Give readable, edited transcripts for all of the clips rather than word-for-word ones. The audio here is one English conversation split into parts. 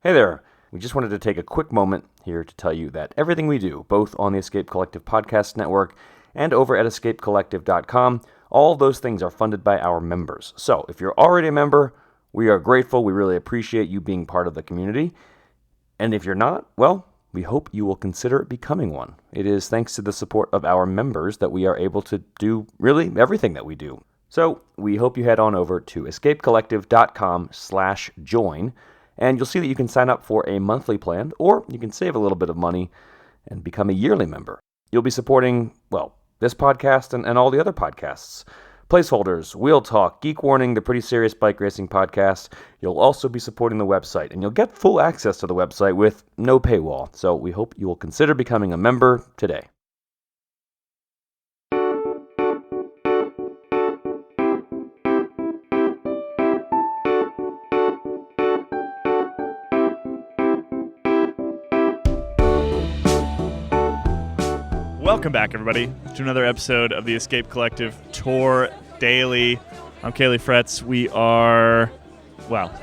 Hey there. We just wanted to take a quick moment here to tell you that everything we do, both on the Escape Collective Podcast Network and over at escapecollective.com, all of those things are funded by our members. So if you're already a member, we are grateful. We really appreciate you being part of the community. And if you're not, well, we hope you will consider becoming one. It is thanks to the support of our members that we are able to do really everything that we do. So we hope you head on over to escapecollective.com/join, and you'll see that you can sign up for a monthly plan, or you can save a little bit of money and become a yearly member. You'll be supporting, well, this podcast and all the other podcasts. Placeholders, Wheel Talk, Geek Warning, the Pretty Serious Bike Racing Podcast. You'll also be supporting the website, and you'll get full access to the website with no paywall. So we hope you will consider becoming a member today. Welcome back, everybody, to another episode of the Escape Collective Tour Daily. I'm Kaylee Fretz. We are,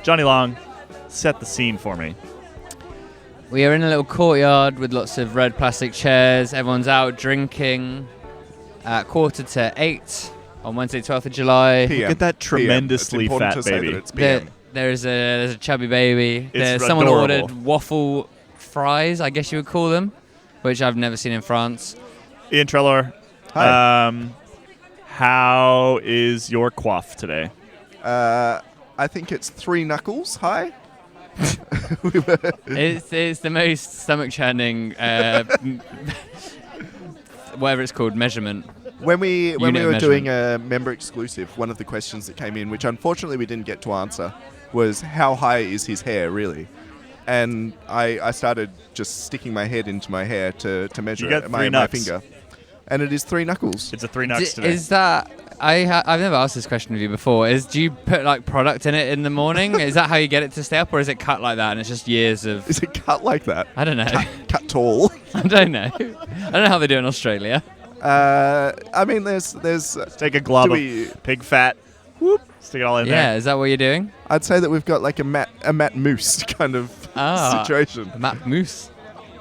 Johnny Long, set the scene for me. We are in a little courtyard with lots of red plastic chairs. Everyone's out drinking at 7:45 on Wednesday, 12th of July. Look at that tremendously fat baby. There's a chubby baby. It's someone adorable. ordered waffle fries, I guess you would call them, which I've never seen in France. Ian Trellor, Hi. How is your quaff today? I think it's 3 knuckles high. It's the most stomach-churning, whatever it's called, measurement. When we Unit of were doing measurement. a member exclusive, one of the questions that came in, which unfortunately we didn't get to answer, was how high is his hair really? And I started just sticking my head into my hair to measure You got my 3 knucks. finger. And it is 3 knuckles. It's a 3 knucks today. Is that... I've never asked this question of you before. Do you put like product in it in the morning? Is that how you get it to stay up, or is it cut like that and it's just years of... Is it cut like that? I don't know. Cut tall? I don't know. I don't know how they do in Australia. I mean, there's Take a glob do we- of pig fat, whoop, stick it all in Yeah, there. is that what you're doing? I'd say that we've got like a Matt Moose kind of situation. Matt Moose.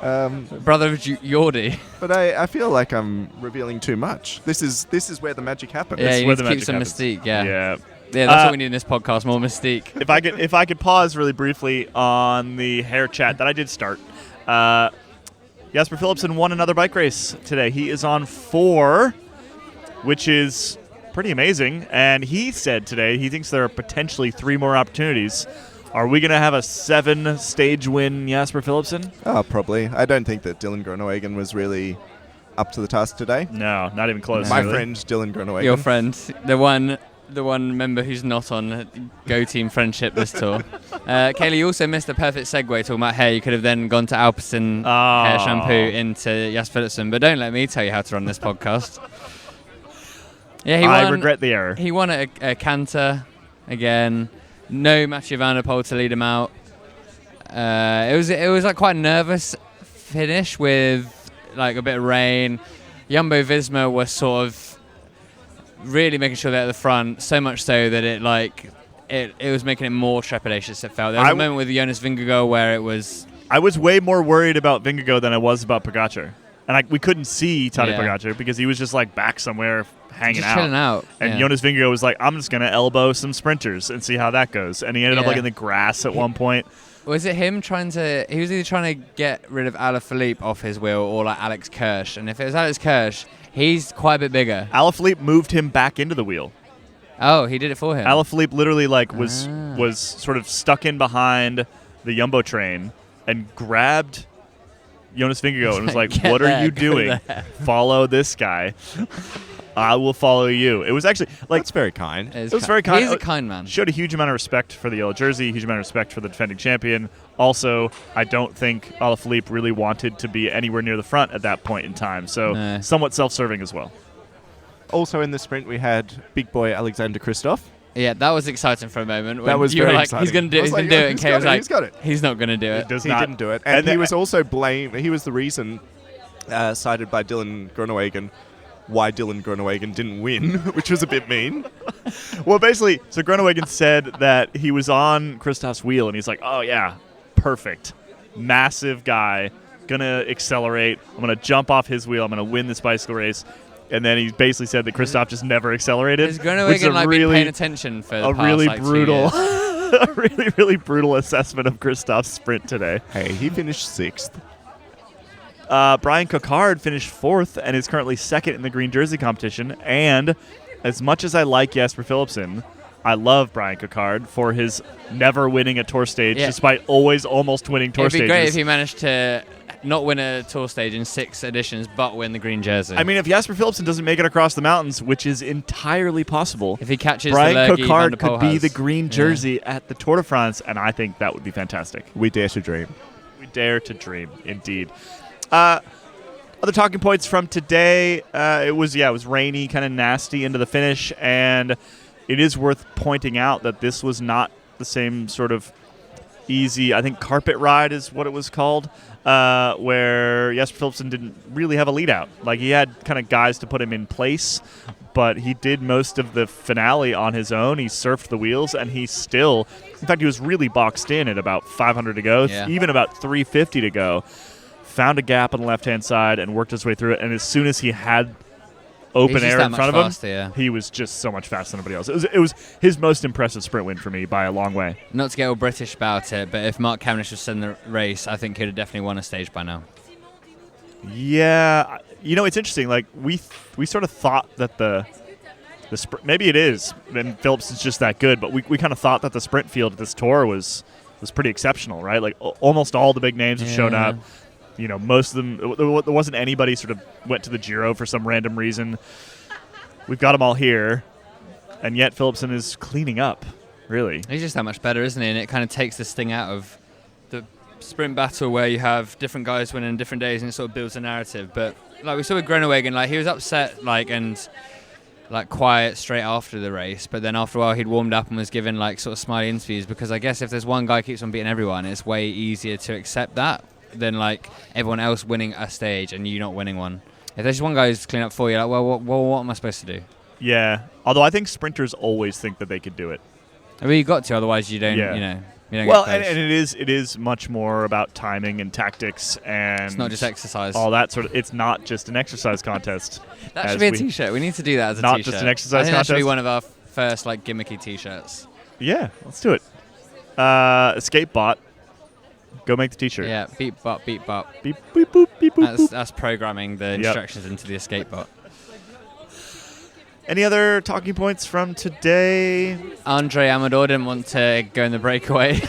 Um, Brother of Yordi. But I feel like I'm revealing too much. This is where the magic happens. Yeah, you where need the to keep magic some happens. mystique, yeah. Yeah. Yeah, that's what we need in this podcast, more mystique. If I could pause really briefly on the hair chat that I did start. Jasper Philipsen won another bike race today. He is on 4, which is pretty amazing. And he said today he thinks there are potentially 3 more opportunities. Are we going to have a 7-stage win, Jasper Philipsen? Oh, probably. I don't think that Dylan Groenewegen was really up to the task today. No, not even close. My really. friend Dylan Groenewegen. Your friend, the one member who's not on Go Team Friendship this tour. Kaylee, you also missed a perfect segue talking about hair. You could have then gone to Alpecin hair shampoo into Jasper Philipsen, but don't let me tell you how to run this podcast. Yeah, I regret the error. He won at a canter again. No Mathieu van der Poel to lead him out. It was like quite a nervous finish with like a bit of rain. Jumbo-Visma were sort of really making sure they're at the front, so much so that it was making it more trepidatious, it felt. There was a moment with Jonas Vingegaard where it was... I was way more worried about Vingegaard than I was about Pogacar. And we couldn't see Tadej Pogacar because he was just like back somewhere hanging just chilling out. And yeah. Jonas Vingegaard was like, I'm just going to elbow some sprinters and see how that goes. And he ended up like in the grass at one point. Was it him he was either trying to get rid of Alaphilippe off his wheel or like Alex Kirsch. And if it was Alex Kirsch, he's quite a bit bigger. Alaphilippe moved him back into the wheel. Oh, he did it for him. Alaphilippe literally like was sort of stuck in behind the Jumbo train and grabbed Jonas Vingegaard and was like, what are you doing? Follow this guy. I will follow you. It was actually like... That's very kind. It was very kind. He's a kind man. Showed a huge amount of respect for the yellow jersey, huge amount of respect for the defending champion. Also, I don't think Alaphilippe really wanted to be anywhere near the front at that point in time. So somewhat self-serving as well. Also in the sprint, we had big boy Alexander Kristoff. Yeah, that was exciting for a moment. That was you were very like, exciting. he's going to do it, he's going to do it. And Kay was like, he's got it. He's not going to do it. He didn't do it. And he was also blamed. He was the reason cited by Dylan Groenewegen why Dylan Groenewegen didn't win, which was a bit mean. Well, basically, so Groenewegen said that he was on Christoph's wheel, and he's like, oh, yeah, perfect. Massive guy, gonna accelerate. I'm gonna jump off his wheel. I'm gonna win this bicycle race. And then he basically said that Christoph just never accelerated. Is Groenewegen been paying attention for the past, really 2 brutal, years? a really, really brutal assessment of Christoph's sprint today. Hey, he finished 6th. Brian Coquard finished 4th and is currently 2nd in the green jersey competition. And as much as I like Jasper Philipsen, I love Brian Coquard for his never winning a tour stage, despite always almost winning tour stages. It'd be great if he managed to not win a tour stage in 6 editions, but win the green jersey. I mean, if Jasper Philipsen doesn't make it across the mountains, which is entirely possible, if he catches Brian the Lurgy Coquard Van der Poel could be has. the green jersey at the Tour de France, and I think that would be fantastic. We dare to dream. We dare to dream, indeed. Other talking points from today, it was rainy, kind of nasty into the finish, and it is worth pointing out that this was not the same sort of easy, I think carpet ride is what it was called, where Jasper Philipsen didn't really have a lead out. Like, he had kind of guys to put him in place, but he did most of the finale on his own. He surfed the wheels, and he still, in fact, he was really boxed in at about 500 to go, even about 350 to go. Found a gap on the left-hand side and worked his way through it, and as soon as he had open air in front of him, he was just so much faster than everybody else. It was his most impressive sprint win for me by a long way. Not to get all British about it, but if Mark Cavendish was in the race, I think he'd have definitely won a stage by now. Yeah, it's interesting. Like, we sort of thought that the sprint, maybe it is, and Phillips is just that good, but we kind of thought that the sprint field at this tour was pretty exceptional, right? Like, almost all the big names have shown up. Most of them, there wasn't anybody sort of went to the Giro for some random reason. We've got them all here, and yet Philipsen is cleaning up, really. He's just that much better, isn't he? And it kind of takes this thing out of the sprint battle where you have different guys winning different days, and it sort of builds a narrative. But like we saw with Groenewegen, like he was upset, and quiet straight after the race, but then after a while he'd warmed up and was given sort of smiley interviews, because I guess if there's one guy who keeps on beating everyone, it's way easier to accept that than everyone else winning a stage and you not winning one. If there's just one guy who's cleaning up for you, what am I supposed to do? Yeah, although I think sprinters always think that they could do it. I mean, you got to, otherwise you don't. You don't well, get and it is much more about timing and tactics, and it's not just exercise. All that sort of. It's not just an exercise contest. That should be a T-shirt. We need to do that as a T-shirt. T-shirt. Not just an exercise contest. That should be one of our first gimmicky T-shirts. Yeah, let's do it. Escape bot. Go make the T-shirt. Yeah, beep bop, beep bop. Beep boop boop beep boop. That's programming the instructions into the escape bot. Any other talking points from today? Andre Amador didn't want to go in the breakaway.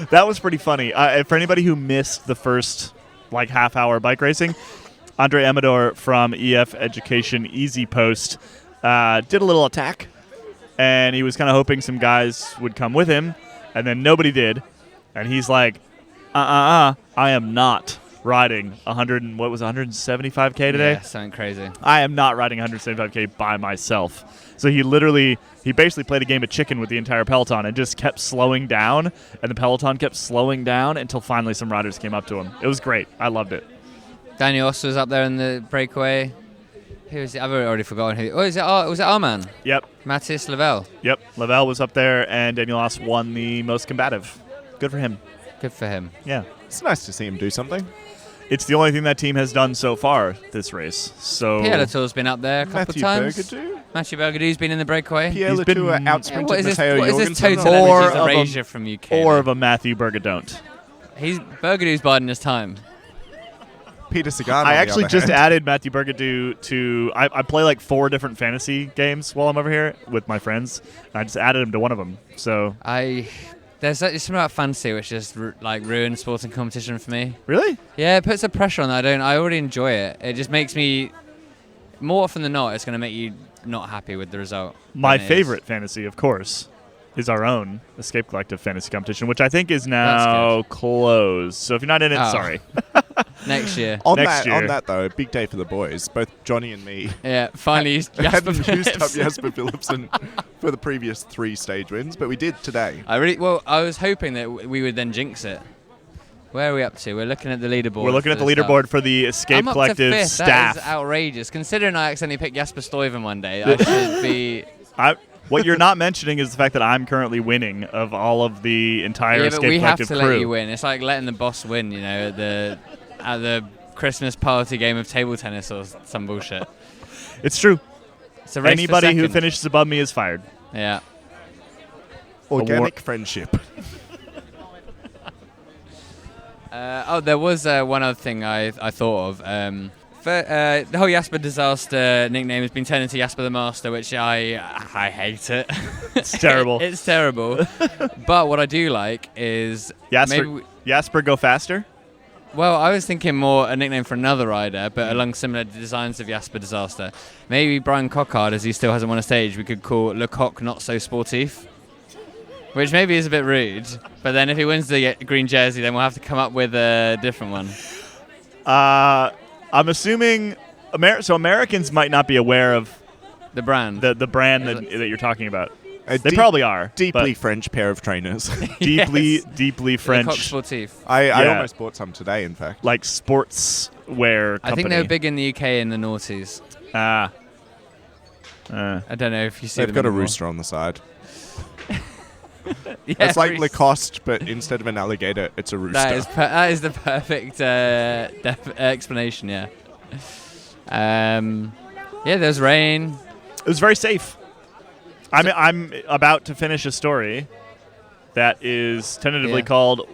That was pretty funny. For anybody who missed the first half-hour bike racing, Andre Amador from EF Education Easy Post did a little attack, and he was kind of hoping some guys would come with him. And then nobody did, and he's like, I am not riding 175K today? Yeah, something crazy. I am not riding 175K by myself. So he basically played a game of chicken with the entire peloton and just kept slowing down, and the peloton kept slowing down until finally some riders came up to him. It was great. I loved it. Daniel Oss was up there in the breakaway. Who was it? I've already forgotten who. Oh, was it our man? Yep. Mathis Lavelle. Yep. Lavelle was up there, and Daniel Oss won the most combative. Good for him. Good for him. Yeah. It's nice to see him do something. It's the only thing that team has done so far this race. So Pierre Latour's been up there a couple of times. Mathieu Bergadou's been in the breakaway. Pierre Latour outsprinted Matteo Jorgensen. What is this total energies erasure from UK? Or of a Matthew Bergadont. Bergadou's biding his time. Peter Sagan. I actually just added Matthew Bergadou to. I play 4 different fantasy games while I'm over here with my friends. And I just added him to one of them. So there's something about fantasy which just ruins sporting competition for me. Really? Yeah, it puts a pressure on that. I already enjoy it. It just makes me, more often than not, it's going to make you not happy with the result. My favorite fantasy, of course, is our own Escape Collective fantasy competition, which I think is now closed. So if you're not in it, sorry. Next year. On that though, big day for the boys. Both Johnny and me. Yeah, finally used Jasper hadn't used up Jasper Philipsen for the previous 3 stage wins, but we did today. I was hoping that we would then jinx it. Where are we up to? We're looking at the leaderboard. We're looking at the leaderboard for the Escape Collective staff. That is outrageous. Considering I accidentally picked Jasper Stuyven one day, I should be. What you're not mentioning is the fact that I'm currently winning of all of the entire Yeah, Escape but we have Collective to crew. let you win. It's like letting the boss win, at the Christmas party game of table tennis or some bullshit. It's true. It's a race Anybody for who second. finishes above me is fired. Yeah. Organic friendship. There was one other thing I thought of. The whole Jasper disaster nickname has been turned into Jasper the Master, which I hate it. It's terrible. It's terrible. But what I do like is Jasper go faster? well, I was thinking more a nickname for another rider, but along similar designs of Jasper Disaster. Maybe Brian Cockard, as he still hasn't won a stage, we could call Le Coq Not So Sportif. Which maybe is a bit rude, but then if he wins the green jersey, then we'll have to come up with a different one. I'm assuming so Americans might not be aware of The brand. the brand that you're talking about. They probably are. Deeply French pair of trainers. Deeply Le Coq French. Sportif. I Yeah. almost bought some today, in fact. Like sportswear company. I think they were big in the UK in the noughties. I I don't know if you see They've them got a anymore. rooster on the side. Yeah, It's like roost- Lacoste, but instead of an alligator, it's a rooster. That is the perfect explanation, yeah. There's rain. It was very safe. I'm about to finish a story that is tentatively called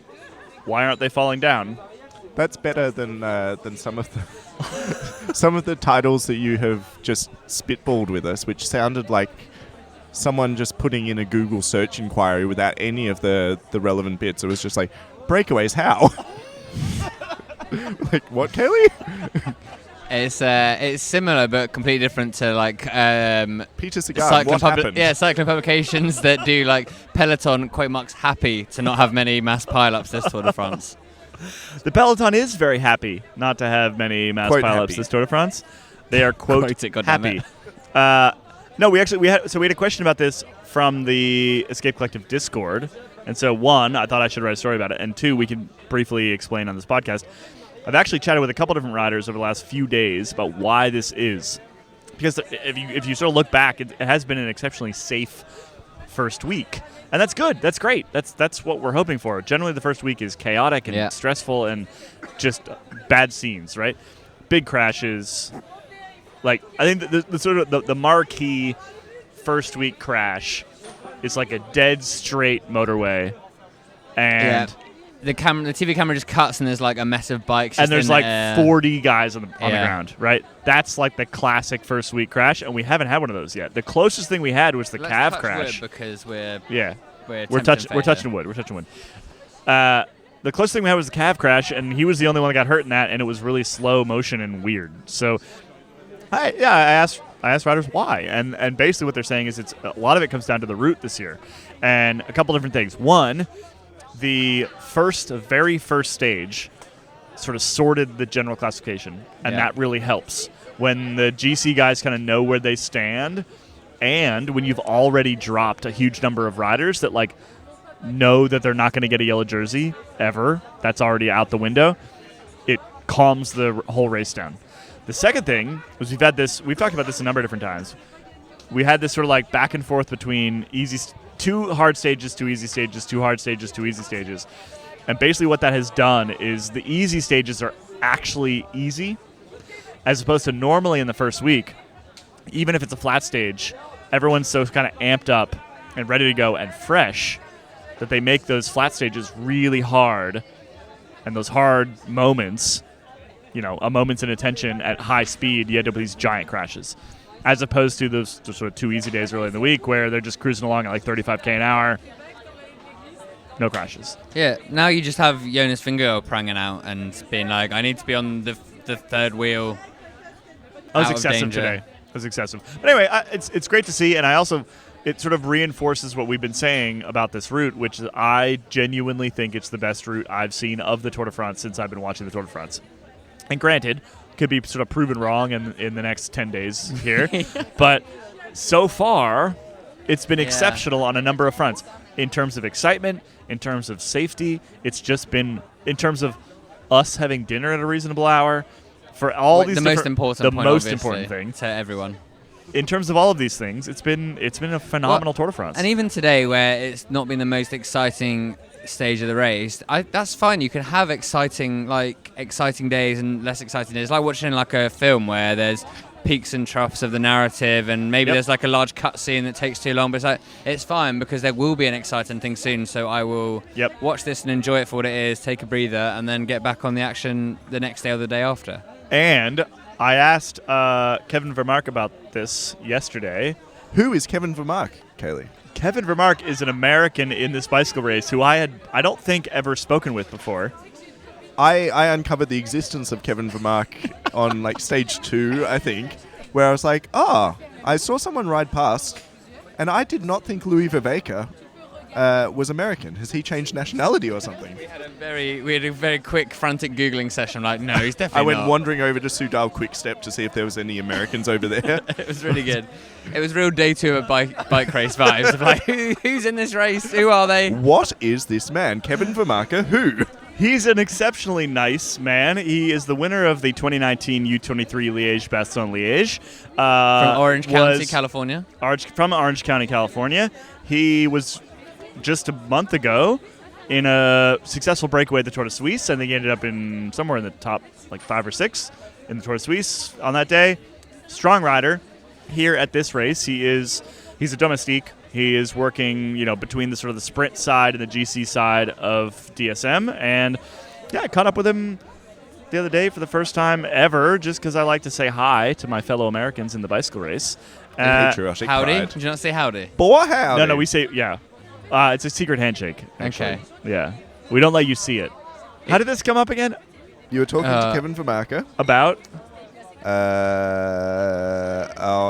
"Why Aren't They Falling Down?" That's better than some of the some of the titles that you have just spitballed with us, which sounded like someone just putting in a Google search inquiry without any of the relevant bits. It was just like, breakaways, how? Like, what, Kelly? It's similar but completely different to like Peter Sagan, what happened? cycling publications that do like Peloton happy to not have many mass pileups this Tour de France. The Peloton is very happy not to have many mass Quite pileups happy. this Tour de France. They are quote Quote it, goddammit. happy. No, we had a question about this from the Escape Collective Discord, and so one, I thought I should write a story about it, and two, we can briefly explain on this podcast. I've actually chatted with a couple different riders over the last few days about why this is, because if you sort of look back, it has been an exceptionally safe first week, and that's good. That's great. That's what we're hoping for. Generally, the first week is chaotic and stressful and just bad scenes, right? Big crashes. Like, I think the sort of the marquee first week crash is like a dead straight motorway, and the TV camera just cuts and there's like a mess of bikes. and there's like the 40 guys on the ground, right? That's like the classic first week crash, and we haven't had one of those yet. The closest thing we had was the calf crash. Because we're touching wood. The closest thing we had was the calf crash, and he was the only one that got hurt in that, and it was really slow motion and weird. So. I asked riders why, and basically what they're saying is a lot of it comes down to the route this year, and a couple different things. One, the very first stage sort of sorted the general classification, and that really helps when the GC guys kind of know where they stand, and when you've already dropped a huge number of riders that like know that they're not going to get a yellow jersey ever. That's already out the window. It calms the whole race down. The second thing was we've talked about this a number of different times. We had this sort of like back and forth between two hard stages, two easy stages, two hard stages, two easy stages. And basically what that has done is the easy stages are actually easy, as opposed to normally in the first week, even if it's a flat stage, everyone's so kind of amped up and ready to go and fresh that they make those flat stages really hard, and those hard moments, a moment's inattention at high speed, you end up with these giant crashes, as opposed to those sort of 2 easy days early in the week where they're just cruising along at like 35k an hour, no crashes. Yeah, now you just have Jonas Vingegaard pranging out and being like, I need to be on the third wheel. That was excessive today. It was excessive. But anyway, it's great to see, and it sort of reinforces what we've been saying about this route, which is I genuinely think it's the best route I've seen of the Tour de France since I've been watching the Tour de France. And granted, could be sort of proven wrong in the next 10 days here. But so far, it's been exceptional on a number of fronts. In terms of excitement, in terms of safety, it's just been, in terms of us having dinner at a reasonable hour, for all these the most important thing to everyone. in terms of all of these things, it's been a phenomenal Tour de France. And even today, where it's not been the most exciting stage of the race, that's fine. You can have exciting days and less exciting days. Like watching like a film where there's peaks and troughs of the narrative, and maybe there's like a large cutscene that takes too long, but it's fine because there will be an exciting thing soon. So I will watch this and enjoy it for what it is, take a breather, and then get back on the action the next day or the day after. And I asked Kevin Vermaak about this yesterday. Who is Kevin Vermaak, Kaylee? Kevin Vermaak is an American in this bicycle race who I don't think ever spoken with before. I uncovered the existence of Kevin Vermaak on like stage 2, I think, where I was like, I saw someone ride past, and I did not think Louis Vervaeke was American. Has he changed nationality or something? We had a very quick, frantic Googling session. Like, no, he's definitely I went wandering over to Soudal-QuickStep to see if there was any Americans over there. It was really good. It was real day 2 of bike race vibes. Of like, who's in this race? Who are they? What is this man? Kevin Vermaak, who? He's an exceptionally nice man. He is the winner of the 2019 U23 Liège-Bastogne-Liège. From Orange County, California. From Orange County, California. He was just a month ago in a successful breakaway at the Tour de Suisse. I think he ended up in somewhere in the top like 5 or 6 in the Tour de Suisse on that day. Strong rider. Here at this race, he's a domestique. He is working, between the sort of the sprint side and the GC side of DSM. And I caught up with him the other day for the first time ever, just because I like to say hi to my fellow Americans in the bicycle race. Patriotic howdy? pride. Did you not say howdy? Boy, howdy. No, we say it's a secret handshake. Actually. Okay. Yeah, we don't let you see it. How did this come up again? You were talking to Kevin Vermaak. About?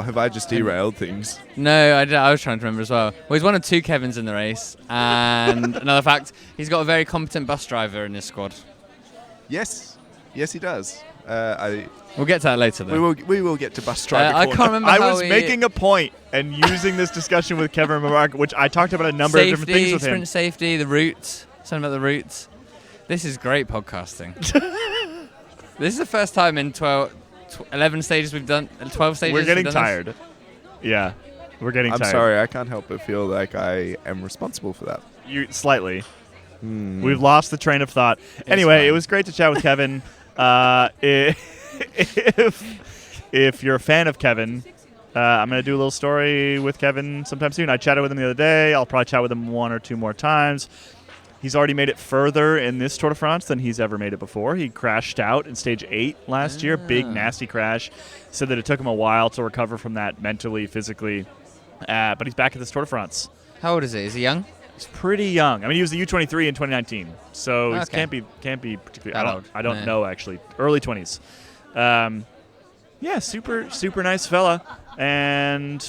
Have I just derailed things? No, I was trying to remember as well. Well, he's one of 2 Kevins in the race. And another fact, he's got a very competent bus driver in his squad. Yes, he does. We'll get to that later, though. We will get to bus driver I corner. can't remember I how was making a point and using this discussion with Kevin Vermaak, which I talked about a number of different things with him. Sprint safety, the route, something about the routes. This is great podcasting. This is the first time in 11 stages we've done, 12 stages. We're getting tired. Yeah, we're getting tired. I'm sorry, I can't help but feel like I am responsible for that. Slightly. We've lost the train of thought. Anyway, it was great to chat with Kevin. If you're a fan of Kevin, I'm going to do a little story with Kevin sometime soon. I chatted with him the other day. I'll probably chat with him 1 or 2 more times. He's already made it further in this Tour de France than he's ever made it before. He crashed out in stage 8 last year. Big, nasty crash. Said that it took him a while to recover from that mentally, physically. But he's back at this Tour de France. How old is he? Is he young? He's pretty young. I mean, he was the U23 in 2019. So he can't be particularly old. I don't know, actually. Early 20s. Super nice fella. And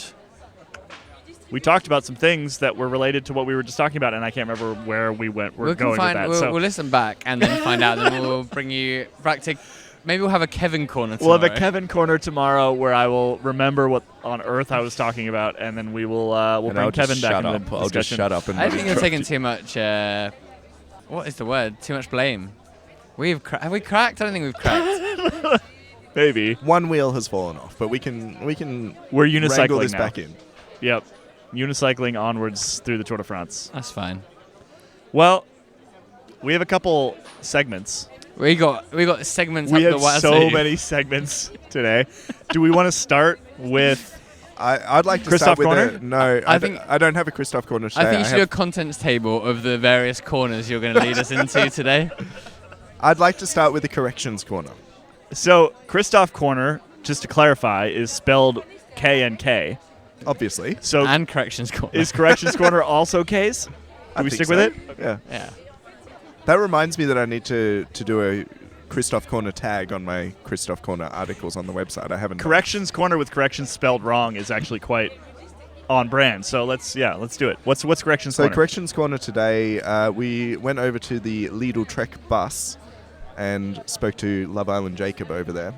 we talked about some things that were related to what we were just talking about, and I can't remember where we're going with that. We'll listen back and then find out, and then we'll bring you back to... Maybe we'll have a Kevin corner tomorrow. We'll have a Kevin corner tomorrow where I will remember what on earth I was talking about, and then we will bring Kevin back into the discussion. I'll just shut up. I think you're taking too much... what is the word? Too much blame. Have we cracked? I don't think we've cracked. Maybe. One wheel has fallen off, but we can We're wrangle unicycling this now. back in. Yep. Unicycling onwards through the Tour de France. That's fine. Well, we have a couple segments. We got segments. We up have the wazoo. so many segments today. Do we want to start with I'd like to Christoph start with Corner? I don't have a Christoph Corner today. I think you should do a contents table of the various corners you're going to lead us into today. I'd like to start with the corrections corner. So, Christoph Corner, just to clarify, is spelled K-N-K. Obviously. So And corrections corner. Is corrections corner also K's? Do we stick with it? Yeah. Yeah. That reminds me that I need to do a Christoph Corner tag on my Christoph Corner articles on the website. I haven't. Corrections corner with corrections spelled wrong is actually quite on brand. So let's do it. What's corrections corner? So corrections corner today, we went over to the Lidl Trek bus and spoke to Love Island Jacob over there.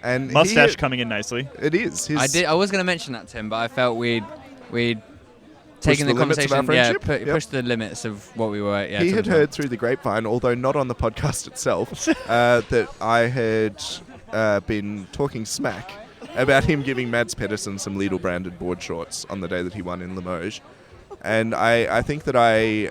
And mustache coming in nicely. It is. I was going to mention that to him, but I felt we'd taken the conversation. Pushed the limits of what we were. Yeah, he had heard through the grapevine, although not on the podcast itself, that I had been talking smack about him giving Mads Pedersen some Lidl-branded board shorts on the day that he won in Limoges. And I think that I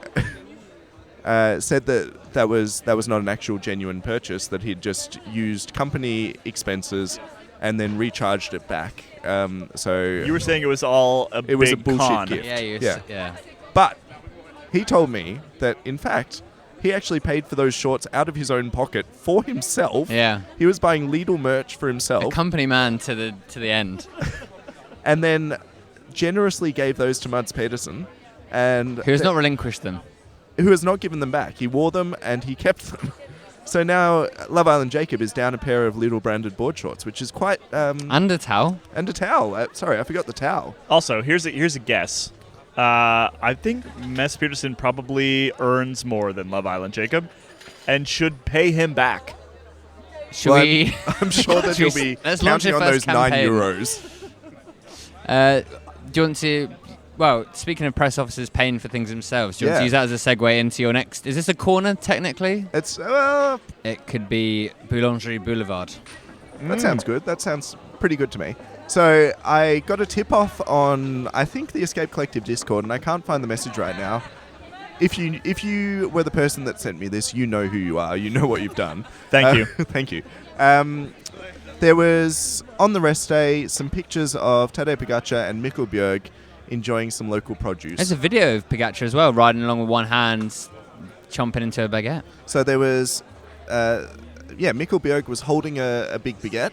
said that was not an actual genuine purchase, that he'd just used company expenses and then recharged it back. So You were saying it was all a was a big bullshit con. gift. Yeah. But he told me that, in fact, he actually paid for those shorts out of his own pocket for himself. Yeah. He was buying Lidl merch for A himself. company man to the end. And then generously gave those to Mads Pedersen. And Who has not relinquished them. who has not given them back. He wore them and he kept them. So now Love Island Jacob is down a pair of Lidl-branded board shorts, which is quite... And a towel. and a towel. Sorry, I forgot the towel. Also, here's a guess. I think Mads Pedersen probably earns more than Love Island Jacob, and should pay him back. Should Well, we... I'm sure that he'll be Let's launch counting your on first those campaign. €9. Do you want to... Well, speaking of press officers paying for things themselves, do you want Yeah. to use that as a segue into your next... Is this a corner, technically? It's It could be Boulangerie Boulevard. that sounds good. That sounds pretty good to me. So I got a tip-off on, I think, the Escape Collective Discord, and I can't find the message right now. If you were the person that sent me this, you know who you are. You know what you've done. Thank you. Thank you. There was, on the rest day, some pictures of Tadej Pogacar and Mikkel Bjerg enjoying some local produce. There's a video of Pogacar as well, riding along with one hand, chomping into a baguette. So there was, Mikkel Bjerg was holding a big baguette,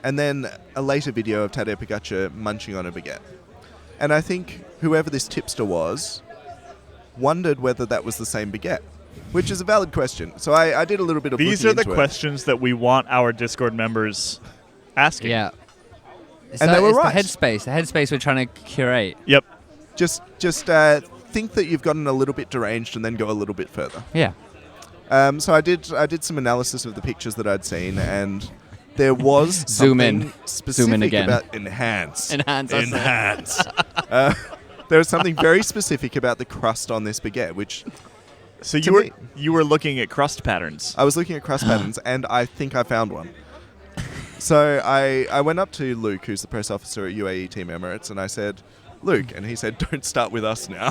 and then a later video of Tadej Pogacar munching on a baguette. And I think whoever this tipster was wondered whether that was the same baguette, which is a valid question. So I did a little bit of These looking are the into it. questions that we want our Discord members asking. Yeah. And they were right. The headspace we're trying to curate. Yep. Just think that you've gotten a little bit deranged and then go a little bit further. Yeah. So I did some analysis of the pictures that I'd seen, and there was Zoom something in. specific Zoom in again. about enhance. Enhance, that's it. Enhance. There was something very specific about the crust on this baguette, which So To you were looking at crust patterns. I was looking at crust patterns, and I think I found one. So I went up to Luke, who's the press officer at UAE Team Emirates, and I said, Luke, and he said, don't start with us now,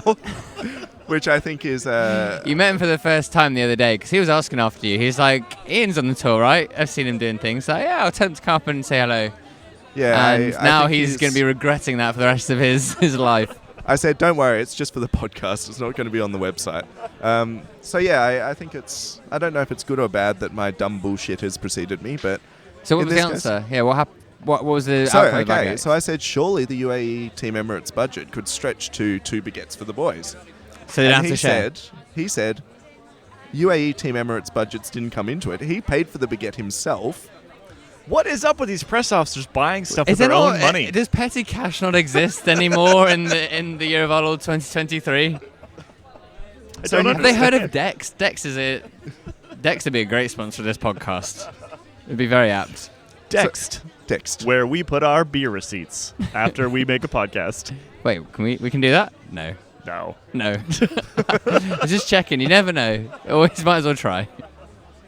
which I think is... You met him for the first time the other day because he was asking after you. He's like, Ian's on the tour, right? I've seen him doing things. Like, yeah, I'll tell him to come up and say hello. yeah, And I now think he's going to be regretting that for the rest of his life. I said, don't worry, it's just for the podcast. It's not going to be on the website. So yeah, I think it's... I don't know if it's good or bad that my dumb bullshit has preceded me, but... So what in was the this answer? Yeah, what happened? What was the So, outcome of okay, that? so I said, surely the UAE Team Emirates budget could stretch to 2 baguettes for the boys. So they don't And have to share. he said, UAE Team Emirates budgets didn't come into it. He paid for the baguette himself. What is up with these press officers buying stuff with Is their there own not, money? does petty cash not exist anymore in the year of our Lord 2023? I don't Have they heard of understand. Dex? Dex would be a great sponsor of this podcast. It'd be very apt. Dext, where we put our beer receipts after we make a podcast. Wait, can we can do that? No. No. I'm just checking. You never know. Always might as well try.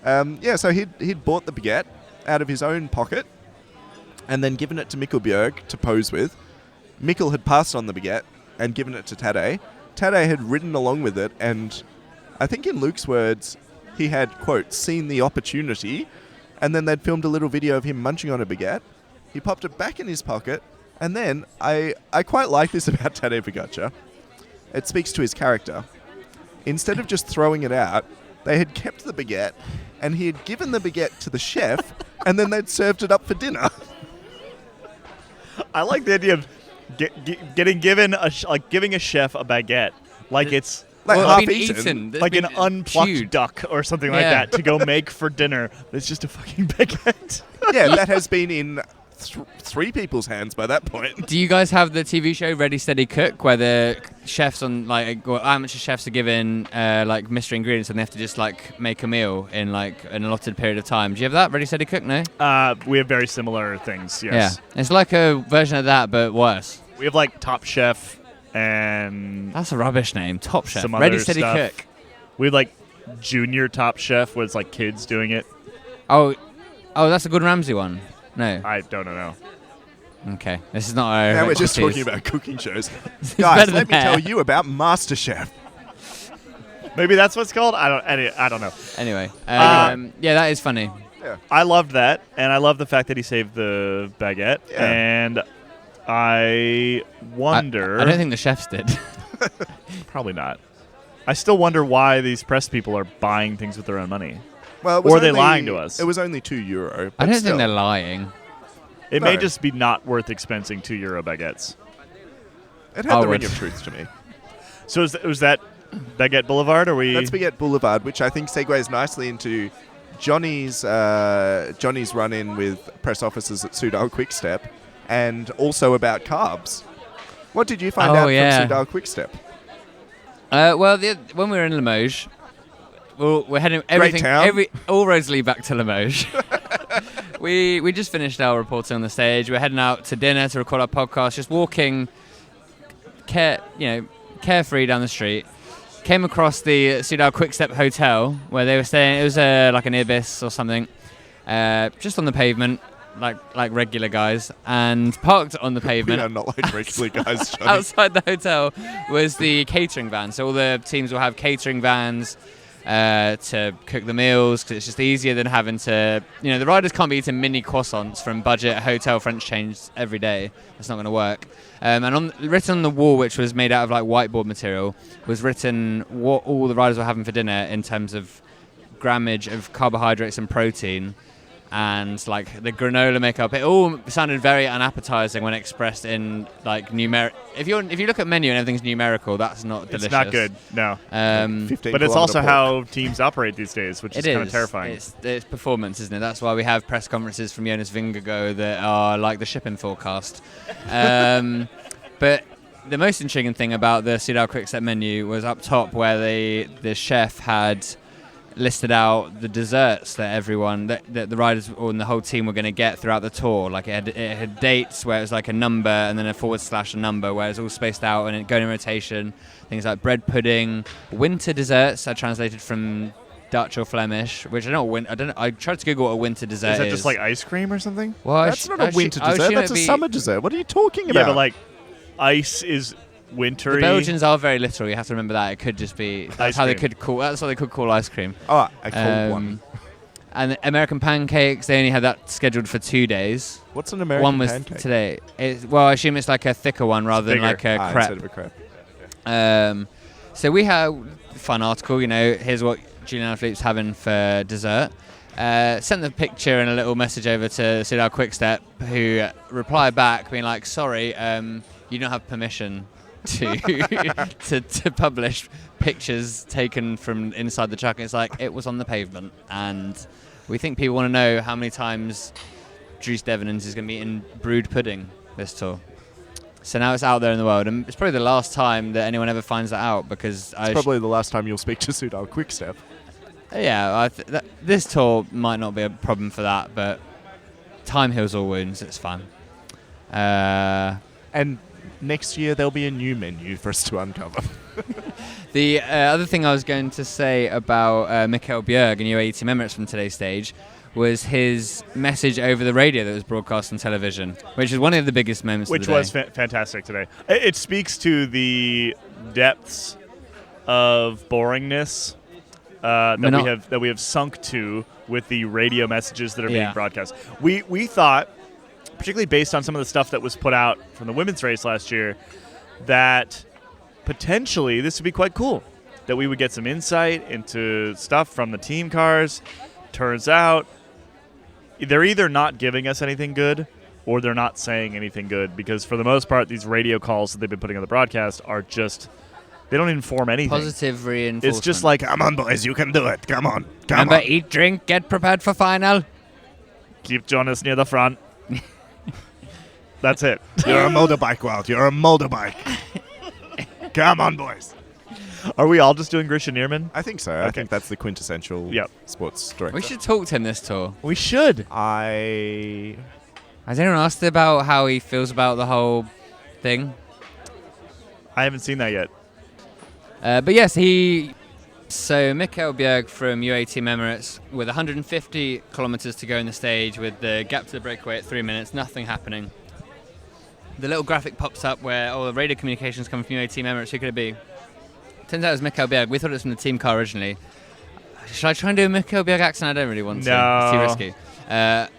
So he'd bought the baguette out of his own pocket and then given it to Mikkel Bjerg to pose with. Mikkel had passed on the baguette and given it to Tadej. Tadej had ridden along with it, and I think in Luke's words, he had, quote, seen the opportunity, and then they'd filmed a little video of him munching on a baguette. He popped it back in his pocket, and then I quite like this about Tadej Pogacar. It speaks to his character. Instead of just throwing it out, they had kept the baguette, and he had given the baguette to the chef, and then they'd served it up for dinner. I like the idea of giving a chef a baguette, like it's Like Well, half it's been eaten. It's like an been unplucked chewed. duck or something like Yeah. that to go make for dinner. But it's just a fucking baguette. Yeah, that has been in 3 people's hands by that point. Do you guys have the TV show Ready Steady Cook, where the chefs on amateur chefs are given like mystery ingredients and they have to just like make a meal in like an allotted period of time? Do you have that Ready Steady Cook? No. We have very similar things. Yes. Yeah, it's like a version of that but worse. We have like Top Chef and That's a rubbish name. Top Chef. some Ready other Steady stuff. Cook. We have like Junior Top Chef, where it's like kids doing it. Oh, that's a Gordon Ramsay one. No. I don't know. Okay, this is not our. Now we're just expertise. talking about cooking shows. Guys, better let me than tell hair. you about MasterChef. Maybe that's what it's called. I don't know. Anyway, yeah, that is funny. I loved that, and I love the fact that he saved the baguette. Yeah. And I wonder. I don't think the chefs did. Probably not. I still wonder why these press people are buying things with their own money. Well, it was Or are they only- lying to us? It was only €2. I but don't still. think they're lying. It may No. just be not worth expensing €2 baguettes. It had the would. ring of truth to me. So was that Baguette Boulevard? Or we? That's Baguette Boulevard, which I think segues nicely into Johnny's run-in with press officers at Soudal-QuickStep, and also about carbs. What did you find out yeah. from Soudal-QuickStep? Well, when we were in Limoges, we're heading everything. town. All roads lead back to Limoges. we just finished our reporting on the stage. We're heading out to dinner to record our podcast. Just walking, carefree down the street. Came across the Soudal-QuickStep hotel where they were staying. It was like an ibis or something, just on the pavement, like regular guys, and parked on the We pavement. are not like regular guys, Johnny. Outside the hotel was the catering van. So all the teams will have catering vans to cook the meals, because it's just easier than having to, the riders can't be eating mini croissants from budget hotel French chains every day. That's not going to work. And written on the wall, which was made out of like whiteboard material, was written what all the riders were having for dinner in terms of grammage of carbohydrates and protein, and like the granola makeup. It all sounded very unappetizing when expressed in like numeric. If you look at menu and everything's numerical, that's not delicious. It's not good. No. 15 But it's also kilometer how teams operate these days, which is It kind of is. terrifying. It's performance, isn't it? That's why we have press conferences from Jonas Vingegaard that are like the shipping forecast. But the most intriguing thing about the Soudal-QuickStep menu was up top, where the chef had listed out the desserts that everyone, that the riders and the whole team were going to get throughout the tour. Like it had dates where it was like a number and then a / a number, where it's all spaced out and it going in rotation. Things like bread pudding, winter desserts. I translated from Dutch or Flemish, which I don't know. I tried to Google what a winter dessert Is that just like ice cream or something? Well, That's not a winter dessert. That's a summer dessert. What are you talking Yeah, about? but like ice is wintry. The Belgians are very literal. You have to remember that. It could just be Ice that's how they cream. could call. That's what they could call ice cream. Oh, I called one. And the American pancakes, they only had that scheduled for 2 days. What's an American one was pancake? today. I assume it's like a thicker one rather than bigger. like a Instead crepe. of a crepe. So we have a fun article. Here's what Julian Alaphilippe's having for dessert. Sent the picture and a little message over to Soudal-QuickStep, who replied back being like, "Sorry, you don't have permission to to publish pictures taken from inside the truck." And it's like, it was on the pavement, and we think people want to know how many times Dries Devenins is going to be eating brewed pudding this tour. So now it's out there in the world, and it's probably the last time that anyone ever finds that out, because It's probably the last time you'll speak to Soudal-QuickStep. yeah, this tour might not be a problem for that, but time heals all wounds. It's fine. And next year there'll be a new menu for us to uncover. The other thing I was going to say about Michael Bjerg and UAE Team Emirates from today's stage was his message over the radio that was broadcast on television, which is one of the biggest moments Which of the day. was fantastic today. It speaks to the depths of boringness that we have sunk to with the radio messages that are being broadcast. We thought, particularly based on some of the stuff that was put out from the women's race last year, that potentially this would be quite cool, that we would get some insight into stuff from the team cars. Turns out they're either not giving us anything good or they're not saying anything good, because for the most part, these radio calls that they've been putting on the broadcast are just, they don't inform anything. Positive reinforcement. It's just like, Come on, boys, you can do it. Come on. Come remember, on. eat, drink, get prepared for final. keep Jonas near the front. That's it. You're a motorbike, Walt. You're a motorbike. Come on, boys. Are we all just doing Grisha Nierman? I think so. I think that's the quintessential Yep. sports director. We should talk to him this tour. We should. I Has anyone asked about how he feels about the whole thing? I haven't seen that yet. But yes, So Michael Bjerg from UAE Team Emirates, with 150 kilometers to go in the stage, with the gap to the breakaway at 3 minutes, nothing happening. the little graphic pops up where all the radio communications coming from UAE team Emirates. Who could it be? Turns out it was Mikael Bjerg. We thought it was from the team car originally. Should I try and do a Mikael Bjerg accent? I don't really want to. No. It's too risky.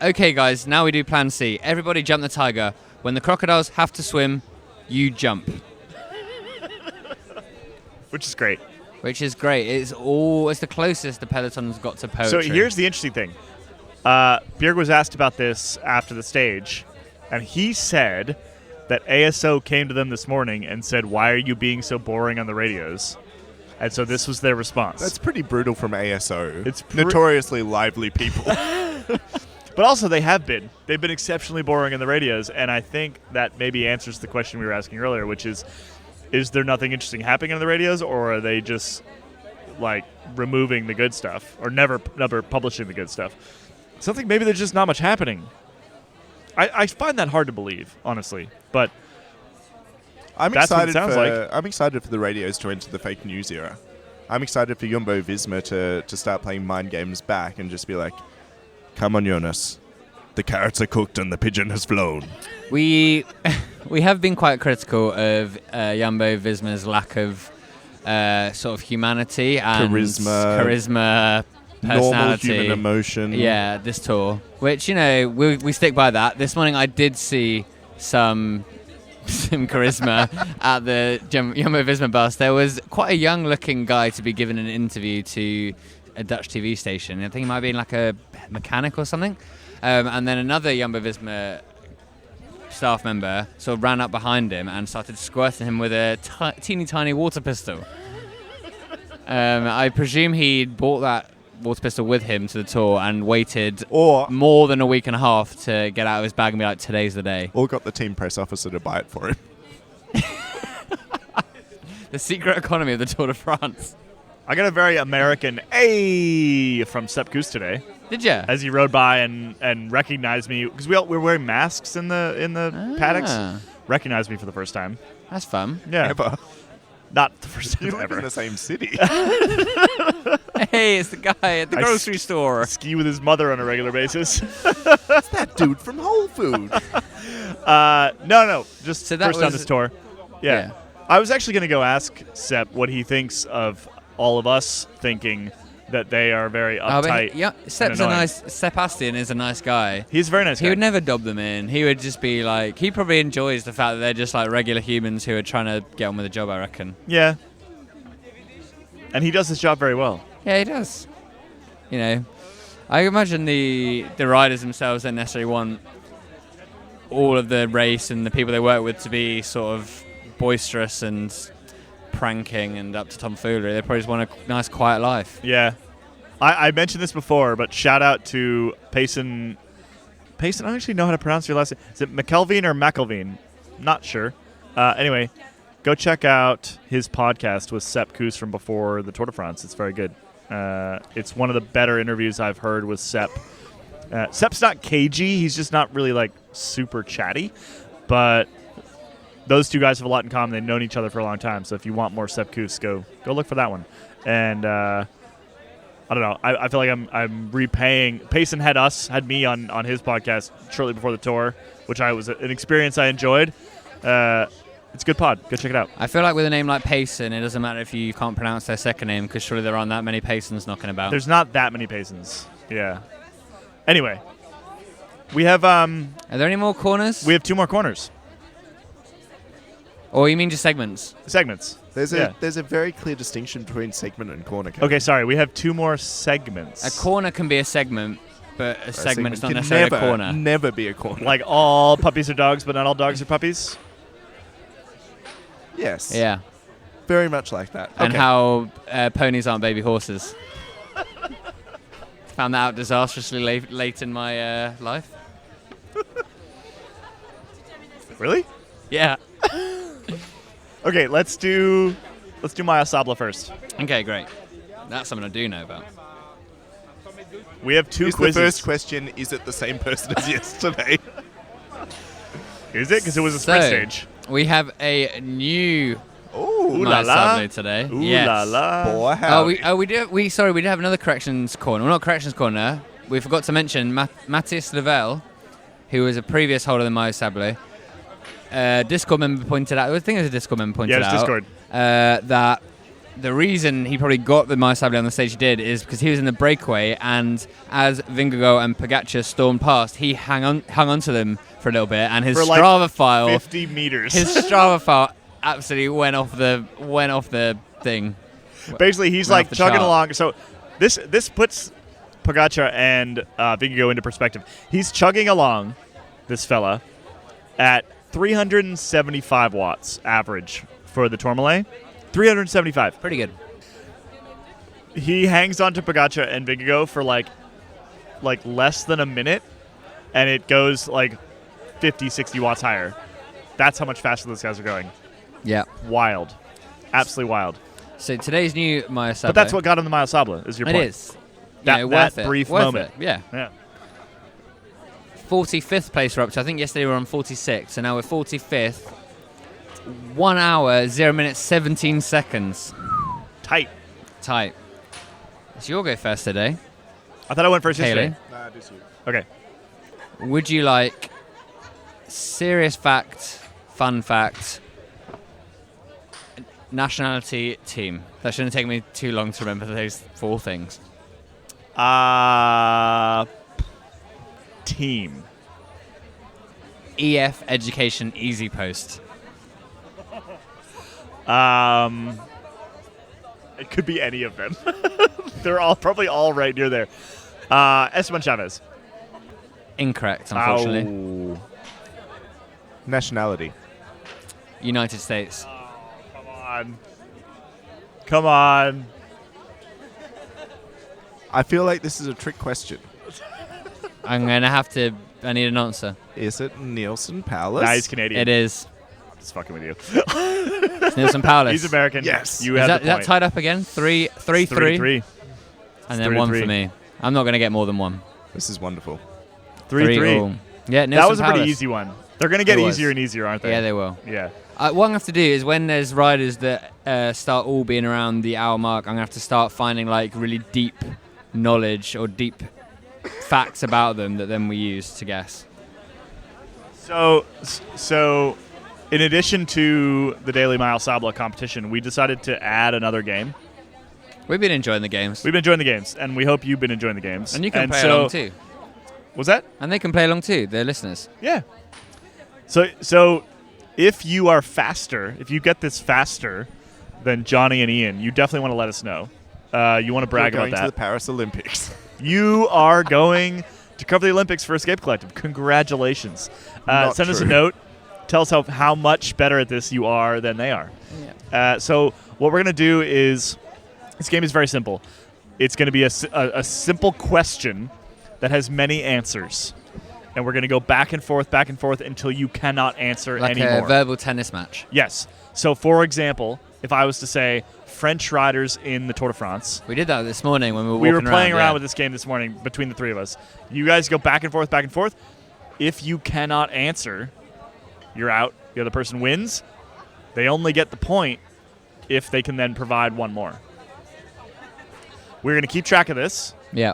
Okay, guys, now we do plan C. Everybody jump the tiger. When the crocodiles have to swim, you jump. Which is great. Which is great. It's the closest the peloton's got to poetry. So here's the interesting thing. Bjerg was asked about this after the stage, and he said that ASO came to them this morning and said, "Why are you being so boring on the radios?" And so this was their response. That's pretty brutal from ASO. It's notoriously lively people. But also they've been exceptionally boring on the radios, and I think that maybe answers the question we were asking earlier, which is there nothing interesting happening on the radios, or are they just like removing the good stuff or never publishing the good stuff? Something maybe there's just not much happening. I find that hard to believe, honestly, but that's what it sounds like. I'm excited for the radios to enter the fake news era. I'm excited for Jumbo-Visma to start playing mind games back and just be like, "Come on, Jonas. The carrots are cooked and the pigeon has flown." We have been quite critical of Jumbo-Visma's lack of sort of humanity and charisma, personality, normal human emotion. Yeah, this tour, which we stick by that. This morning I did see some charisma at the Jumbo-Visma bus. There was quite a young-looking guy to be given an interview to a Dutch TV station. I think he might be like a mechanic or something. And then another Jumbo-Visma staff member sort of ran up behind him and started squirting him with a teeny tiny water pistol. I presume he'd bought that water pistol with him to the tour and waited more than a week and a half to get out of his bag and be like, "Today's the day." Or got the team press officer to buy it for him. The secret economy of the Tour de France. I got a very American "Hey" from Sepp Kuss today. Did you? As he rode by and recognized me, because we were wearing masks in the paddocks. Recognized me for the first time. That's fun. Yeah. Ever. Not the first time You live ever. in the same city. Hey, it's the guy at the grocery store. Ski with his mother on a regular basis. It's that dude from Whole Foods. No. Just So that first on was- this tour. Yeah. Yeah. I was actually going to go ask Sepp what he thinks of all of us thinking that they are very uptight. Sepp Astin is a nice guy. He's a very nice guy. He would never dob them in. He would just be like, he probably enjoys the fact that they're just like regular humans who are trying to get on with the job, I reckon. Yeah. And he does his job very well. Yeah, he does. I imagine the riders themselves don't necessarily want all of the race and the people they work with to be sort of boisterous and pranking and up to tomfoolery. They probably just want a nice, quiet life. Yeah. I mentioned this before, but shout out to Payson. Payson, I don't actually know how to pronounce your last name. Is it McKelveen or McElveen? Not sure. Anyway, go check out his podcast with Sepp Kuss from before the Tour de France. It's very good. It's one of the better interviews I've heard with Sepp. Sepp's not cagey. He's just not really like super chatty. But those two guys have a lot in common. They've known each other for a long time. So if you want more Sepp Kuss, go look for that one. And I don't know. I feel like I'm repaying. Payson had me on his podcast shortly before the tour, which was an experience I enjoyed. It's a good pod. Go check it out. I feel like with a name like Payson, it doesn't matter if you can't pronounce their second name, because surely there aren't that many Paysons knocking about. There's not that many Paysons. Yeah. Anyway, we have. Are there any more corners? We have 2 more corners. Or you mean just segments? Segments. There's a very clear distinction between segment and corner. Okay, sorry. We have 2 more segments. A corner can be a segment, but a segment is not can necessarily a corner. Never be a corner. Like all puppies are dogs, but not all dogs are puppies? Yes. Yeah. Very much like that. And Okay. how ponies aren't baby horses. Found that out disastrously late in my life. Really? Yeah. Okay, let's do Maya Sabla first. Okay, great. That's something I do know about. We have 2 Is quizzes. the first question, is it the same person as yesterday? Is it? Because it was a sprint stage. We have a new Ooh la la. Sablo today. Ooh yes. la la. Boy, how We did have another corrections corner. Well, not corrections corner. We forgot to mention Matthias Lavelle, who was a previous holder of the Maillot Sablé. Discord member pointed out, I think it was a Discord member pointed Yeah, it's out, Discord. That the reason he probably got the Maya Sablé on the stage he did is because he was in the breakaway, and as Vingegaard and Pogačar stormed past, he hung on to them for a little bit, and his For Strava file, 50 meters. his Strava file absolutely went off the thing. Basically, he's Went like off the chugging chart. along. So this puts Pogačar and Vingegaard into perspective. He's chugging along, this fella, at 375 watts average for the Tourmalet. 375. Pretty good. He hangs on to Pogačar and Vingegaard for like less than a minute, and it goes like 50, 60 watts higher. That's how much faster those guys are going. Yeah. Wild. Absolutely wild. So today's new Maya Sablé. But that's what got him the Mile Sabla, is your it point. is. That, You know, that worth it. brief Worth moment. it, yeah. Yeah. 45th place we're up to. I think yesterday we were on 46, so now we're 45th. 1 hour, 0 minutes, 17 seconds. Tight. Tight. So you'll go first today. I thought I went first yesterday. Haley, Nah, just you. Okay. would you like serious fact, fun fact, nationality, team? That shouldn't take me too long to remember those 4 things. Team. EF Education Easy Post. It could be any of them. They're probably all right near there. Esteban Chavez. Incorrect, unfortunately. Ow. Nationality. United States. Come on. I feel like this is a trick question. I'm going to have to... I need an answer. Is it Nielsen Palace? Nah, he's Canadian. It is. Just fucking with you. It's Nielsen Paulus. He's American. Yes. You Is have that, the is that point. tied up again? 3-3? 3-3. And then 1 3-3. for me. I'm not going to get more than 1. This is wonderful. 3-3. all. Yeah, Nielsen That was a pretty Paulus. easy one. They're going to get It was. easier and easier, aren't they? Yeah, they will. Yeah. What I'm going to have to do is when there's riders that start all being around the hour mark, I'm going to have to start finding like really deep knowledge or deep facts about them that then we use to guess. So, in addition to the Daily Mile Sabla competition, we decided to add another game. We've been enjoying the games. We've been enjoying the games, and we hope you've been enjoying the games. And you can play along too. Was that? And they can play along too, they're listeners. Yeah. So if you are faster, if you get this faster than Johnny and Ian, you definitely want to let us know. You want to brag We're going about to the that. Paris Olympics. You are going to cover the Olympics for Escape Collective. Congratulations. Not Send us a true. note. Tell us how much better at this you are than they are. Yeah. So what we're going to do is, this game is very simple. It's going to be a simple question that has many answers. And we're going to go back and forth until you cannot answer Like anymore. a verbal tennis match. Yes. So, for example, if I was to say French riders in the Tour de France, We did that this morning when we were we walking were playing around yeah. with this game this morning between the three of us. You guys go back and forth. If you cannot answer, you're out. The other person wins. They only get the point if they can then provide one more. We're going to keep track of this. Yeah.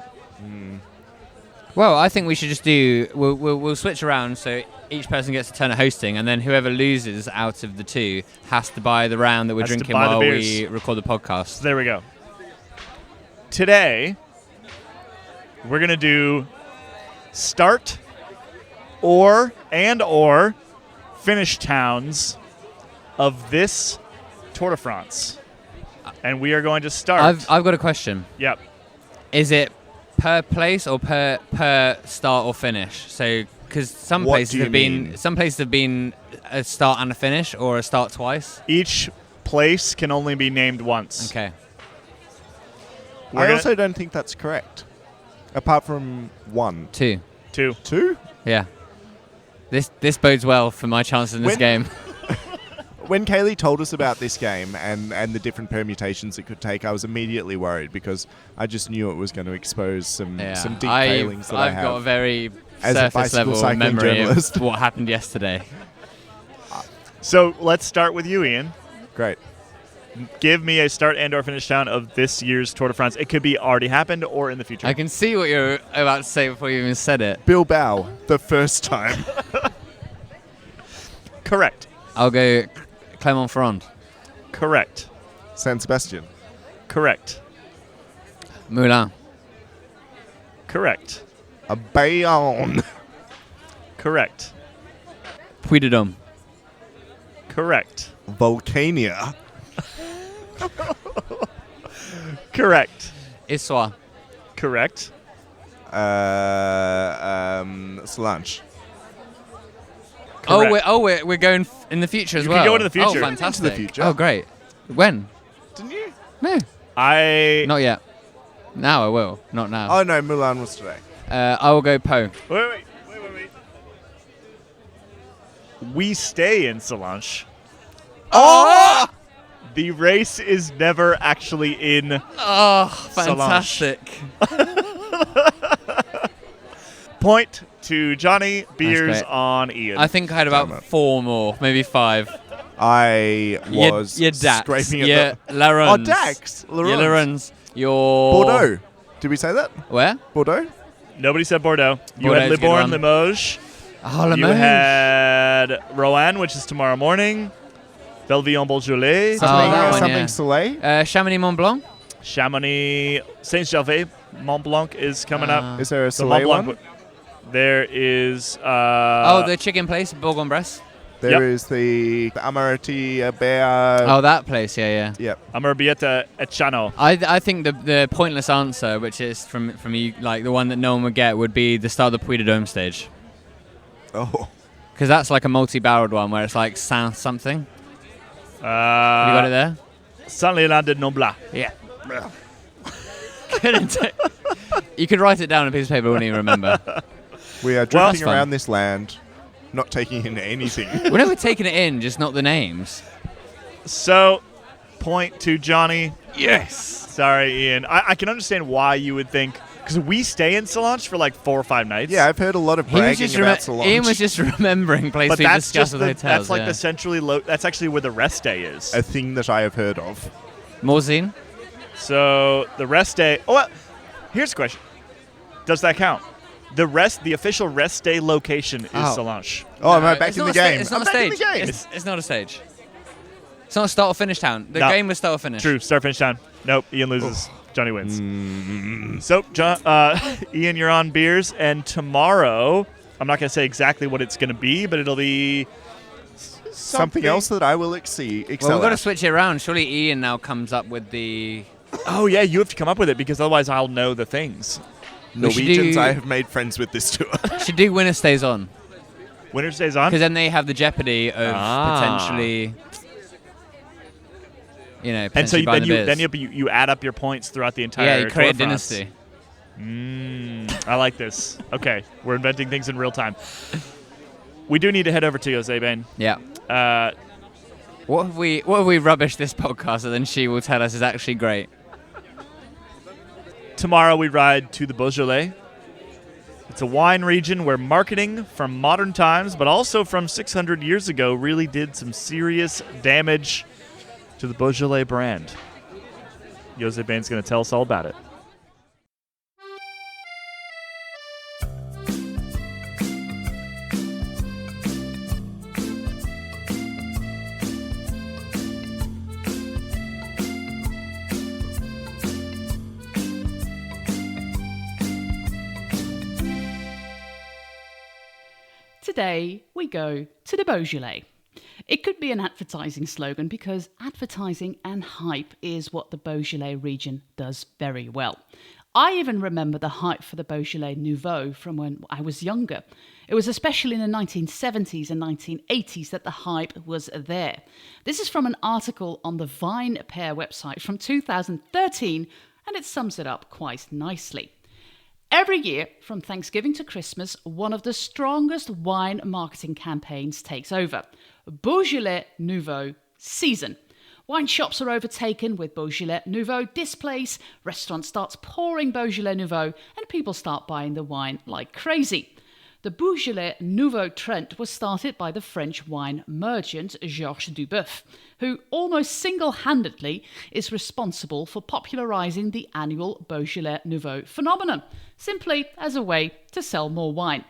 Well, I think we should just do. We'll switch around so each person gets a turn at hosting, and then whoever loses out of the two has to buy the round that we're Has to drinking buy the while beers. we record the podcast. So there we go. Today, we're going to do start or finish towns of this Tour de France. And we are going to start. I've got a question. Yep. Is it per place or per start or finish? So, because some What places do you have been mean? some places have been a start and a finish, or a start twice. Each place can only be named once. Okay. We're I gonna- also don't think that's correct. Apart from 1. 2. 2. 2? Yeah. This bodes well for my chances in this When- game. When Kaylee told us about this game and the different permutations it could take, I was immediately worried because I just knew it was going to expose some deep failings that I I've have. got a very as a surface bicycle level cycling memory journalist. of what happened yesterday. So let's start with you, Ian. Great. Give me a start and or finish town of this year's Tour de France. It could be already happened or in the future. I can see what you're about to say before you even said it. Bilbao, the first time. Correct. I'll go Clermont-Ferrand. Correct. San Sebastian. Correct. Moulins. Correct. A Bayonne. Correct. Puy-de-Dôme. Correct. Volcania. Correct. Issoire. Correct. Solange. Correct. We're going in the future as You well. can go into the future. Oh, fantastic. Into the future. Oh, great. When? Didn't you? No, Not not yet. Now I will. Not now. Oh, no, Mulan was today. I will go Po. Wait. We stay in Solange. Oh! The race is never actually in. Oh, fantastic. Point to Johnny, beers great. on Ian. I think I had Damn about it. 4 more, maybe 5. I was Your Dax. scraping Your at the... Laruns. Oh, Dax. Your Laruns. Your... Bordeaux. Did we say that? Where? Bordeaux? Nobody said Bordeaux. You Bordeaux's had a good Libourne, one. Limoges. Oh, You Limoges. had Roanne, which is tomorrow morning. Belleville-en-Beaujolais. Oh, that one, something yeah. Soleil? Chamonix Mont Blanc. Chamonix, Saint-Gervais, Mont Blanc is coming up. Is there a So Mont Soleil Blanc. one? There is. The chicken place, Bourg-en-Bresse. There Yep. is the Amarati Bear. Oh, that place, yeah. Yep. Amarbieta Echano. I think the pointless answer, which is from you, like the one that no one would get, would be the start of the Puy-de-Dôme stage. Oh. Because that's like a multi-barreled one where it's like Saint something. You got it there? Saint-Léonard de Noblat. Yeah. You could write it down on a piece of paper, wouldn't even remember. We are Well, drifting that's fun. around this land, not taking in anything. We're never taking it in, just not the names. So, point to Johnny. Yes. Sorry, Ian. I can understand why you would think. Because we stay in Solange for like 4 or 5 nights. Yeah, I've heard a lot of He was bragging just about Solange. Ian was just remembering places But we that's discussed just with the, hotels. that's like yeah. the centrally low. That's actually where the rest day is. a thing that I have heard of. Morzine? So the rest day. Oh, well, here's the question: does that count? The official rest day location is Oh. Solange. Oh, No, am I back it's in not the a sta- game? It's not I'm a back in stage. the game. It's not a stage. It's not a start or finish town. The No. game was start or finish. True. Start finish down. Nope. Ian loses. Johnny wins. So, Ian, you're on beers, and tomorrow I'm not going to say exactly what it's going to be, but it'll be Something else that I will excel Well, we've got to at. switch it around. Surely Ian now comes up with the... Oh yeah, you have to come up with it because otherwise I'll know the things. We should Norwegians do- I have made friends with this tour. Should do Winner Stays On. Winner stays on. Because then they have the jeopardy of potentially... And so potentially you, buying then the beers. you add up your points throughout the entire. Yeah, you create a Tour France. dynasty. I like this. Okay, we're inventing things in real time. We do need to head over to José Been. Yeah. What have we rubbished this podcast that then she will tell us is actually great? Tomorrow we ride to the Beaujolais. It's a wine region where marketing from modern times, but also from 600 years ago, really did some serious damage to the Beaujolais brand. José Been's going to tell us all about it. Today, we go to the Beaujolais. It could be an advertising slogan because advertising and hype is what the Beaujolais region does very well. I even remember the hype for the Beaujolais Nouveau from when I was younger. It was especially in the 1970s and 1980s that the hype was there. This is from an article on the Vine Pair website from 2013, and it sums it up quite nicely. Every year, from Thanksgiving to Christmas, one of the strongest wine marketing campaigns takes over. Beaujolais Nouveau season. Wine shops are overtaken with Beaujolais Nouveau displays, restaurants start pouring Beaujolais Nouveau, and people start buying the wine like crazy. The Beaujolais Nouveau trend was started by the French wine merchant Georges Duboeuf, who almost single-handedly is responsible for popularizing the annual Beaujolais Nouveau phenomenon, simply as a way to sell more wine.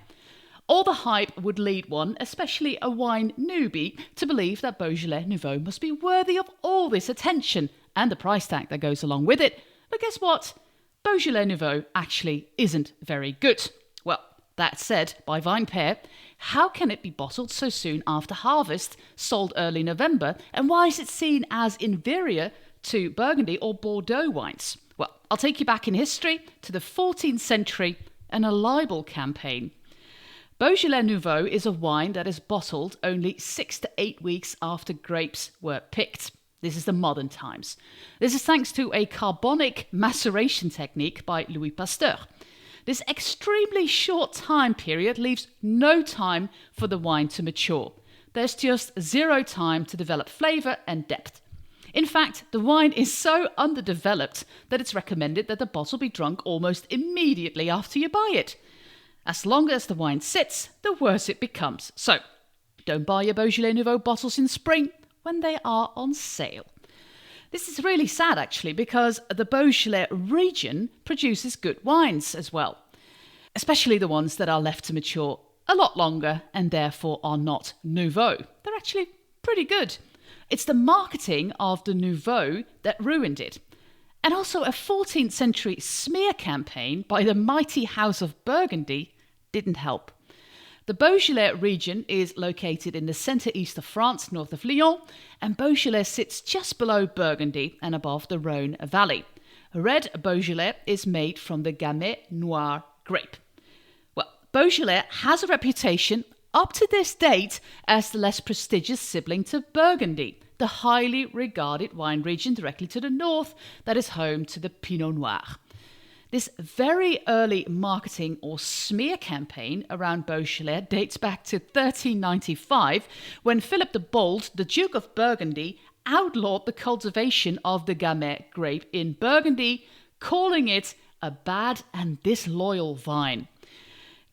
All the hype would lead one, especially a wine newbie, to believe that Beaujolais Nouveau must be worthy of all this attention and the price tag that goes along with it. But guess what? Beaujolais Nouveau actually isn't very good. Well, that said, by VinePair, how can it be bottled so soon after harvest, sold early November, and why is it seen as inferior to Burgundy or Bordeaux wines? Well, I'll take you back in history to the 14th century and a libel campaign. Beaujolais Nouveau is a wine that is bottled only 6 to 8 weeks after grapes were picked. This is the modern times. This is thanks to a carbonic maceration technique by Louis Pasteur. This extremely short time period leaves no time for the wine to mature. There's just zero time to develop flavour and depth. In fact, the wine is so underdeveloped that it's recommended that the bottle be drunk almost immediately after you buy it. As long as the wine sits, the worse it becomes. So, don't buy your Beaujolais Nouveau bottles in spring when they are on sale. This is really sad, actually, because the Beaujolais region produces good wines as well, especially the ones that are left to mature a lot longer and therefore are not nouveau. They're actually pretty good. It's the marketing of the nouveau that ruined it. And also a 14th century smear campaign by the mighty House of Burgundy didn't help. The Beaujolais region is located in the centre-east of France, north of Lyon, and Beaujolais sits just below Burgundy and above the Rhône Valley. Red Beaujolais is made from the Gamay Noir grape. Well, Beaujolais has a reputation up to this date as the less prestigious sibling to Burgundy, the highly regarded wine region directly to the north that is home to the Pinot Noir. This very early marketing or smear campaign around Beaujolais dates back to 1395, when Philip the Bold, the Duke of Burgundy, outlawed the cultivation of the Gamay grape in Burgundy, calling it a bad and disloyal vine.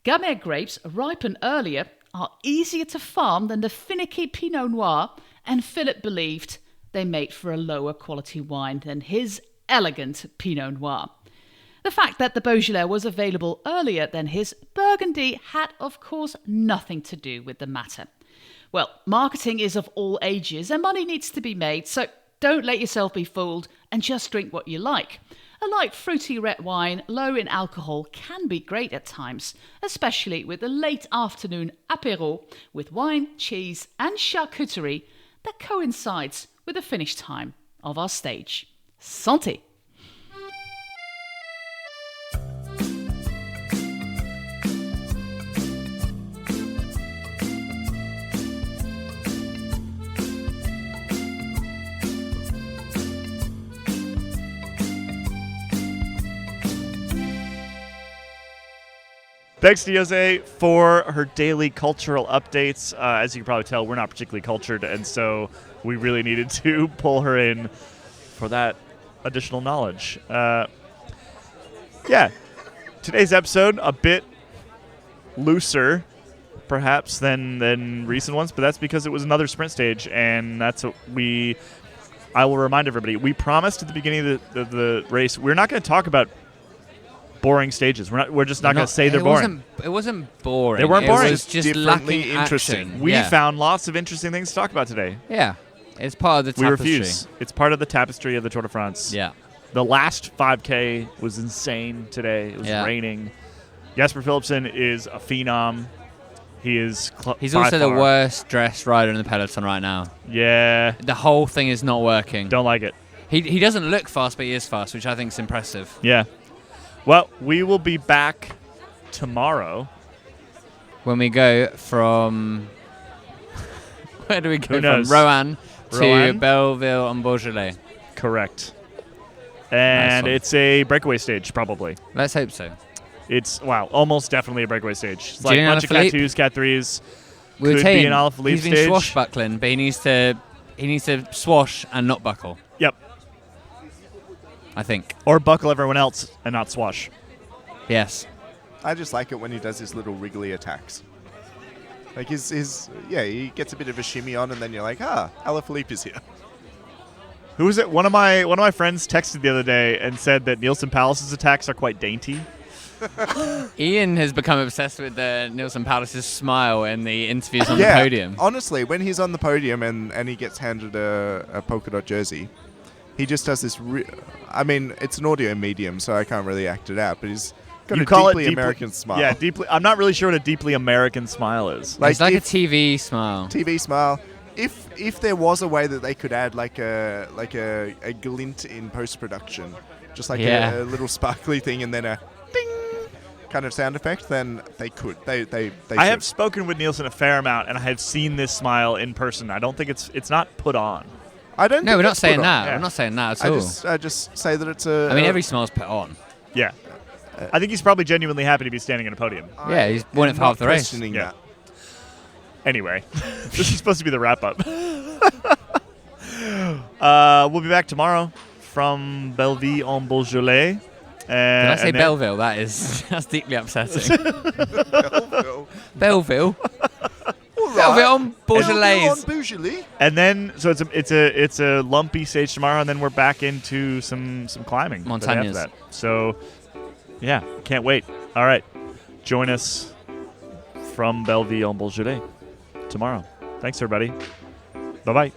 Gamay grapes ripen earlier, are easier to farm than the finicky Pinot Noir, and Philip believed they made for a lower quality wine than his elegant Pinot Noir. The fact that the Beaujolais was available earlier than his Burgundy had, of course, nothing to do with the matter. Well, marketing is of all ages and money needs to be made, so don't let yourself be fooled and just drink what you like. A light fruity red wine, low in alcohol, can be great at times, especially with a late afternoon apéro with wine, cheese and charcuterie that coincides with the finish time of our stage. Santé! Thanks to José for her daily cultural updates. As you can probably tell, we're not particularly cultured, and so we really needed to pull her in for that additional knowledge. Today's episode, a bit looser, perhaps, than recent ones, but that's because it was another sprint stage, and that's what I will remind everybody, we promised at the beginning of the race, we're not going to talk about boring stages. We're just not going to say they're boring. It wasn't boring. They weren't boring. It was just lacking interesting. action. We found lots of interesting things to talk about today. Yeah. It's part of the tapestry. We refuse. It's part of the tapestry of the Tour de France. Yeah. The last 5K was insane today. It was raining. Jasper Philipsen is a phenom. He's also the worst dressed rider in the peloton right now. Yeah. The whole thing is not working. Don't like it. He doesn't look fast, but he is fast, which I think is impressive. Yeah. Well, we will be back tomorrow. When we go from... Where do we go Who from? Roanne to Belleville and Beaujolais. Correct. And Nice it's a breakaway stage, probably. Let's hope so. It's, almost definitely a breakaway stage. It's like a Julian bunch of Cat Alaphilippe? 2s, Cat 3s. We were Could saying be an Alaphilippe he's been stage. swashbuckling, but he needs to swash and not buckle, Yep. I think. Or buckle everyone else and not swash. Yes. I just like it when he does his little wriggly attacks. Like he gets a bit of a shimmy on, and then you're like, Alaphilippe is here. Who was it? One of my friends texted the other day and said that Nielsen Palace's attacks are quite dainty. Ian has become obsessed with the Nielsen Palace's smile in the interviews on the Yeah, podium. honestly, when he's on the podium and he gets handed a polka dot jersey, he just does this. I mean, it's an audio medium, so I can't really act it out, but he's got You a call it deeply American smile. Yeah, deeply. I'm not really sure what a deeply American smile is. It's like a if- TV smile. TV smile. If there was a way that they could add like a glint in post production, just like Yeah. a little sparkly thing, and then a ding kind of sound effect, then they could. They I have should. spoken with Nielsen a fair amount, and I have seen this smile in person. I don't think it's not put on. I don't. No, think we're not it's saying put on. that. Yeah. We're not saying that at all. I just say that it's a. I mean, every smile's put on. Yeah. I think he's probably genuinely happy to be standing on a podium. Yeah, he's won it for not half the race. questioning Yeah. that. Anyway, this is supposed to be the wrap-up. We'll be back tomorrow from Belleville en Beaujolais. Did I say and then- Belleville? That's deeply upsetting. Belleville. Belleville. All right. Belleville on Beaujolais. On Beaujolais. And then, so it's a lumpy stage tomorrow, and then we're back into some climbing. the day after Montañas. that. So, yeah, can't wait. All right, join us from Belleville en Beaujolais tomorrow. Thanks, everybody. Bye-bye.